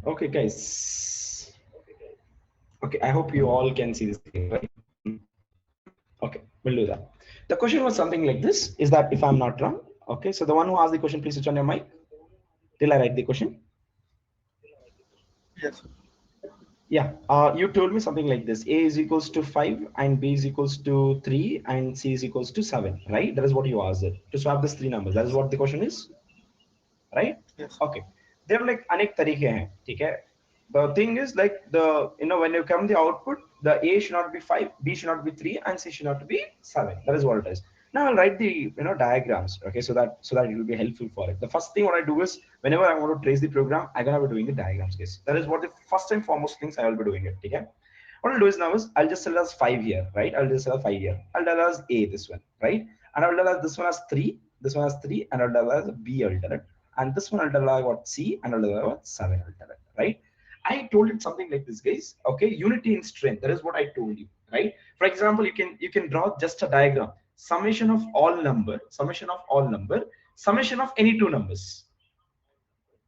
Okay, guys. Okay, I hope you all can see this thing, right? Okay, we'll do that. The question was something like this, is that if I'm not wrong? Okay, so the one who asked the question, please switch on your mic till I write the question. Yes. Yeah, you told me something like this: A is equals to 5 and B is equals to 3 and C is equals to 7, right? That is what you asked it, to swap these three numbers. That is what the question is, right? Yes. Okay, there are like अनेक तरीके हैं, ठीक है? The thing is like when you come the output, the A should not be 5, B should not be 3, and C should not be 7. That is what it is. Now I'll write the diagrams, okay, so that it will be helpful for it. The first thing what I do is whenever I want to trace the program, I'm gonna be doing the diagrams, guys. That is what the first and foremost things I will be doing it, okay? What I'll do is now is I'll just tell us 5 here, right? I'll just tell us 5 here. I'll tell us A, this one, right? And I'll tell us this one has 3, this one has 3, and I'll tell us B, I'll tell it. And this one I'll tell us what C, and I'll tell us what 7, I'll tell it, right? I told it something like this, guys. Okay, unity in strength. That is what I told you, right? For example, you can draw just a diagram. Summation of all number, summation of all number, summation of any two numbers,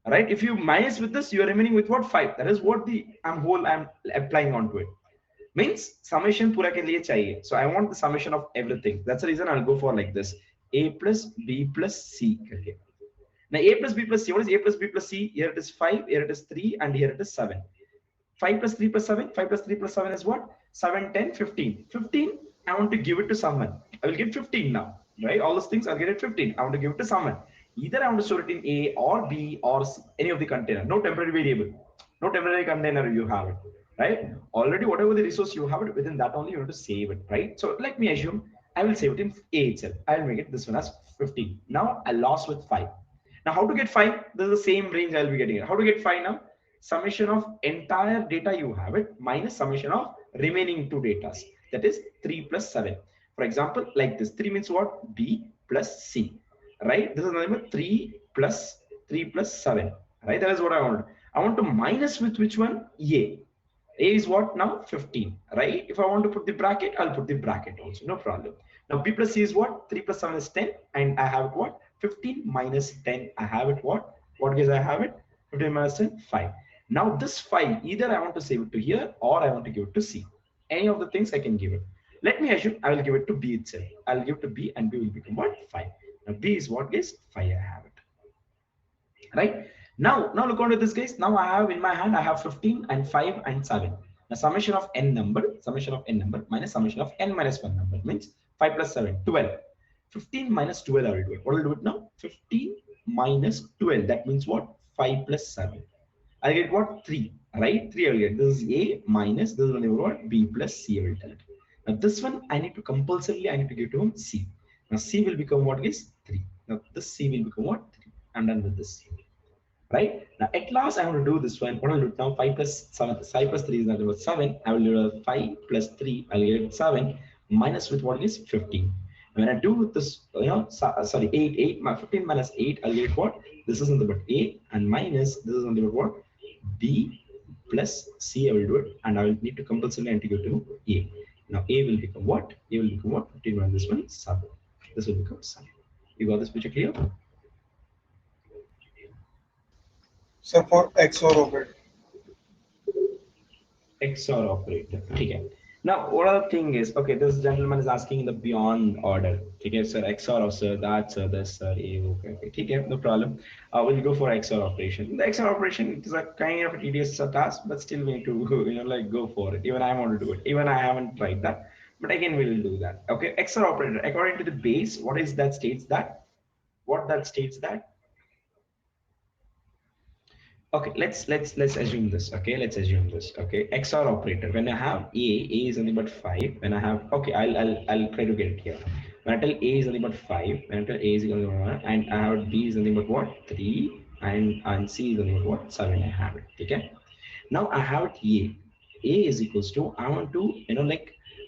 right? If you minus with this, you are remaining with what? 5. That is what the I'm applying onto it. Means summation pura ke liye chahiye. So I want the summation of everything. That's the reason I'll go for like this: A plus B plus C. Now A plus B plus C. What is A plus B plus C? Here it is 5, here it is 3, and here it is 7. 5 plus 3 plus 7. 5 plus 3 plus 7 is what? 7, 10, 15. 15, I want to give it to someone. I will give 15 now, right? All those things I'll get it 15. I want to give it to someone. Either I want to store it in A or B or C, any of the container. No temporary variable. No temporary container you have it, right? Already whatever the resource you have it, within that only you have to save it, right? So let me assume I will save it in A itself. I'll make it this one as 15. Now I lost with 5. Now how to get 5? This is the same range I'll be getting it. How to get 5 now? Summation of entire data you have it minus summation of remaining two datas. That is 3 plus 7. For example, like this, 3 means what? B plus C, right? This is number 3 plus 7, right? That is what I want. I want to minus with which one? A. A is what now? 15, right? If I want to put the bracket, I'll put the bracket also, no problem. Now B plus C is what? 3 plus 7 is 10, and I have what? 15 minus 10. I have it what? What guys I have it? 15 minus 10, 5. Now this 5, either I want to save it to here or I want to give it to C. Any of the things I can give it. Let me assume I will give it to B itself. I'll give it to B and B will become what? 5. Now B is what guys? 5. I have it. Right? Now look onto this guys. Now I have in my hand, I have 15 and 5 and 7. Now summation of n number minus summation of n minus 1 number means 5 plus 7, 12. 15 minus 12 I will do it. What will do it now? 15 minus 12. That means what? 5 plus 7. I'll get what? 3, right? 3 I will get. This is A minus, this is what? B plus C I will tell it. Now this one I need to compulsorily, I need to give to him C. Now C will become what is 3. Now this C will become what? 3. I'm done with this. Right? Now at last I want to do this one. What I'll do now? 5 plus 7. 5 plus 3 is nothing but 7. I will do 5 plus 3. I'll get 7 minus with what is 15. When I do with this, 8, 15 minus 8, I'll get what? This is nothing but A, and minus, this is nothing but what? B plus C, I will do it, and I will need to compulsorily integrate to A. Now A will become what? A will become what? 15 minus this one, 7. This will become 7. You got this picture clear? So for XOR operator. XOR operator. Okay. Now, what other thing is, okay, this gentleman is asking in the beyond order. Okay, sir, XOR, or sir, that, sir, this, sir, okay, no problem. We'll go for XOR operation. The XOR operation is a kind of a tedious task, but still we need to, go for it. Even I want to do it. Even I haven't tried that, but again, we'll do that. Okay, XOR operator, according to the base, what is that states that? What that states that? Okay, let's assume this. Okay, let's assume this. Okay, XOR operator. When I have A is nothing but 5. When I have, okay, I'll try to get it here. When I tell A is nothing but 5, when I tell A is equal to 1, and I have B is nothing but what? 3, and C is nothing but what? 7. I have it. Okay. Now I have it A. A is equals to, I want to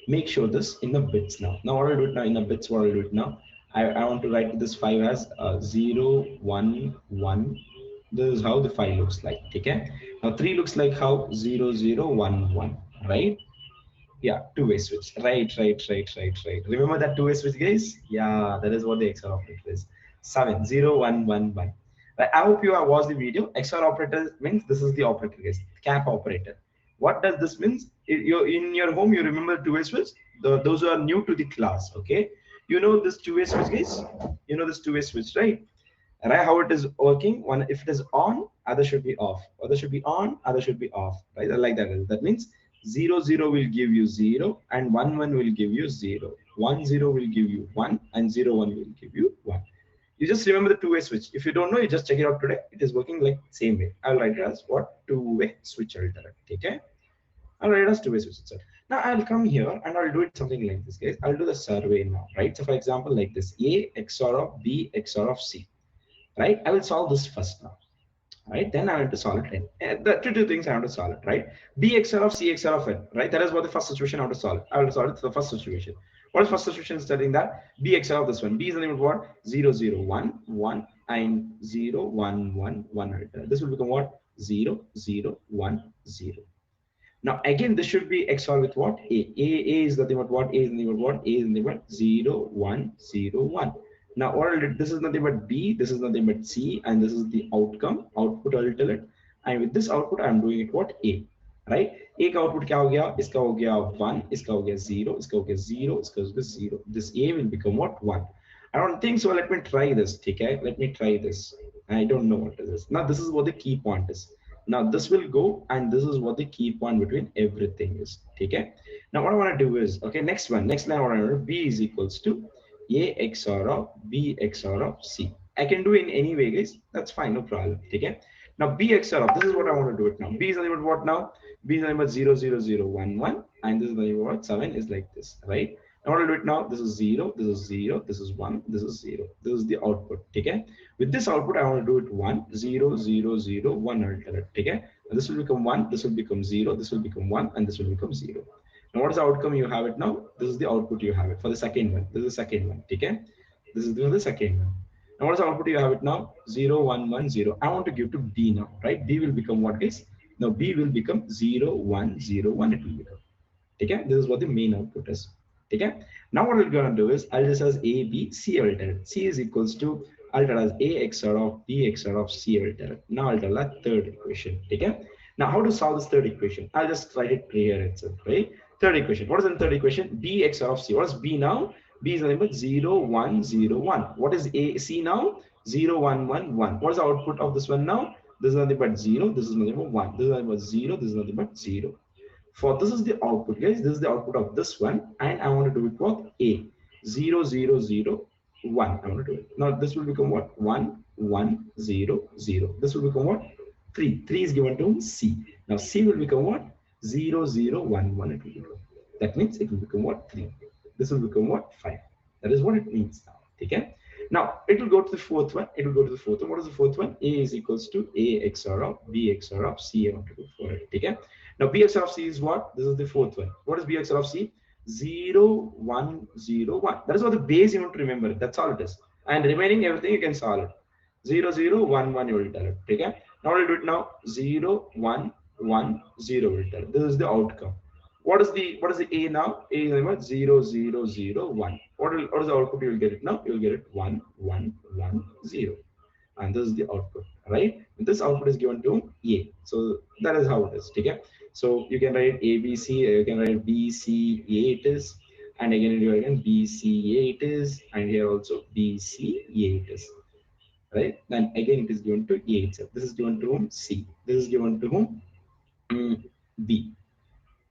make sure this in the bits now. Now what I'll do it now in the bits. What I'll do it now. I want to write this 5 as 0, 1, 1. This is how the 5 looks like. Okay. Now 3 looks like how? 0, 0, 1, 1. Right? Yeah, two-way switch. Right. Remember that two-way switch, guys? Yeah, that is what the XOR operator is. 7, 0, 1, 1, 1. Right? I hope you have watched the video. XOR operator means this is the operator, guys. Cap operator. What does this means? You in your home, you remember two-way switch. Those who are new to the class, okay? You know this two-way switch, guys. You know this two-way switch, right? Right? How it is working? One, if it is on, other should be off. Other should be on, other should be off. Right? Like that. That means 0 0 will give you 0, and 1 1 will give you 0. 1 0 will give you 1, and 0 1 will give you 1. You just remember the two-way switch. If you don't know, you just check it out today. It is working like same way. I'll write it as what? Two-way switch alternate. Okay? I'll write it as two-way switch itself. Now I'll come here and I'll do it something like this, guys. I'll do the survey now, right? So for example, like this: A XOR of B XOR of C. Right? I will solve this first now. Right? Then I want to solve it. The two things I want to solve it, right? B XOR of C XOR of N, right? That is what the first situation I want to solve. I want to solve it to the first situation. What is first situation studying that? B XOR of this one. B is the name of what? 0 0 1 1 and 0 1 1 1. This will become what? 0 0 1 0. Now again, this should be XOR with what? A. A is nothing but what? A is nothing but what? A is nothing but 0 1 0 1. Now what I'll do, this is nothing but B, this is nothing but C, and this is the outcome, output I'll tell it. And with this output, I'm doing it what? A. Right? A का output क्या हो गया? इसका हो गया 1, इसका हो गया 0, इसका हो गया 0, इसका हो गया 0. This A will become what? 1. I don't think so. Let me try this. Okay? Let me try this. I don't know what is this. Now this is what the key point is. Now this will go, and this is what the key point between everything is. Okay? Now what I want to do is, okay, next one. Next line, what I want to do, B is equals to A XOR of B XOR of C. I can do it in any way, guys. That's fine, no problem. Okay? Now B XOR of, this is what I want to do it now. B is nothing but what now? B is nothing but 0 0 0 1 1, and this is nothing but what? 7 is like this, right? Now what I'll do it now, this is 0, this is 0, this is 1, this is 0. This is the output. Okay? With this output, I want to do it 1 0 0 0 1 alternate. Okay? And this will become 1, this will become 0, this will become 1, and this will become 0. Now what is the outcome you have it now? This is the output you have it for the second one. This is the second one. Okay? This is the second one. Now what is the output you have it now? 0 1 1 0. I want to give to B now, right? B will become what, guys? Now B will become 0 1 0 1. It will become. Okay? This is what the main output is. Okay? Now what we're gonna do is I'll just as A B C alternate. C is equals to, I'll tell as A XOR of B XOR of C alternate. Now I'll tell that third equation. Okay? Now how to solve this third equation? I'll just write it here itself, right? Third equation. What is the third equation? B XOR of C. What is B now? B is nothing but 0 1 0 1. What is A C now? 0 1 1 1. What is the output of this one now? This is nothing but 0. This is nothing but 1. This is nothing but 0. This is nothing but 0. For this is the output, guys. This is the output of this one, and I want to do it what? A 0 0 0 1. I want to do it. Now this will become what? 1 1 0 0. This will become what? 3. 3 is given to C. Now C will become what? 0 0 1 1. It will become. That means it will become what? 3. This will become what? 5. That is what it means now. Okay. Now it will go to the fourth one. It will go to the fourth one. What is the fourth one? A is equals to A XOR of B XOR of C. I want to do for it. Okay. Now B XOR of C is what? This is the fourth one. What is B XOR of C? 0 1 0 1. That is what the base you want to remember. That's all it is. And remaining everything you can solve it. 0 0 1 1 you will tell it. Okay. Now we'll do it now. 0 1 1 0 will tell it. This is the outcome. What is the A now? A is 0 0 0 1. What is the output? You will get it now. You will get it 1 1 1 0. And this is the output, right? And this output is given to A. So that is how it is. Okay. So you can write A B C. You can write B C A it is, and again you again B C A it is, and here also B C A it is, right? Then again it is given to A itself. This is given to whom? C. This is given to whom? B.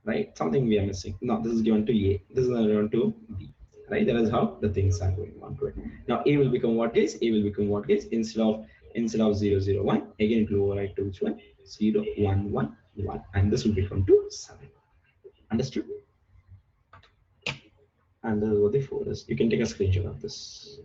Right? Something we are missing. No, this is given to A. This is given to B. Right? That is how the things are going on to it. Now A will become what is? A will become what is? Instead of 0 0 1, again it will overwrite to which one? 0 1 1 1, and this will become to 7. Understood? And this is what the 4 is. You can take a screenshot of this.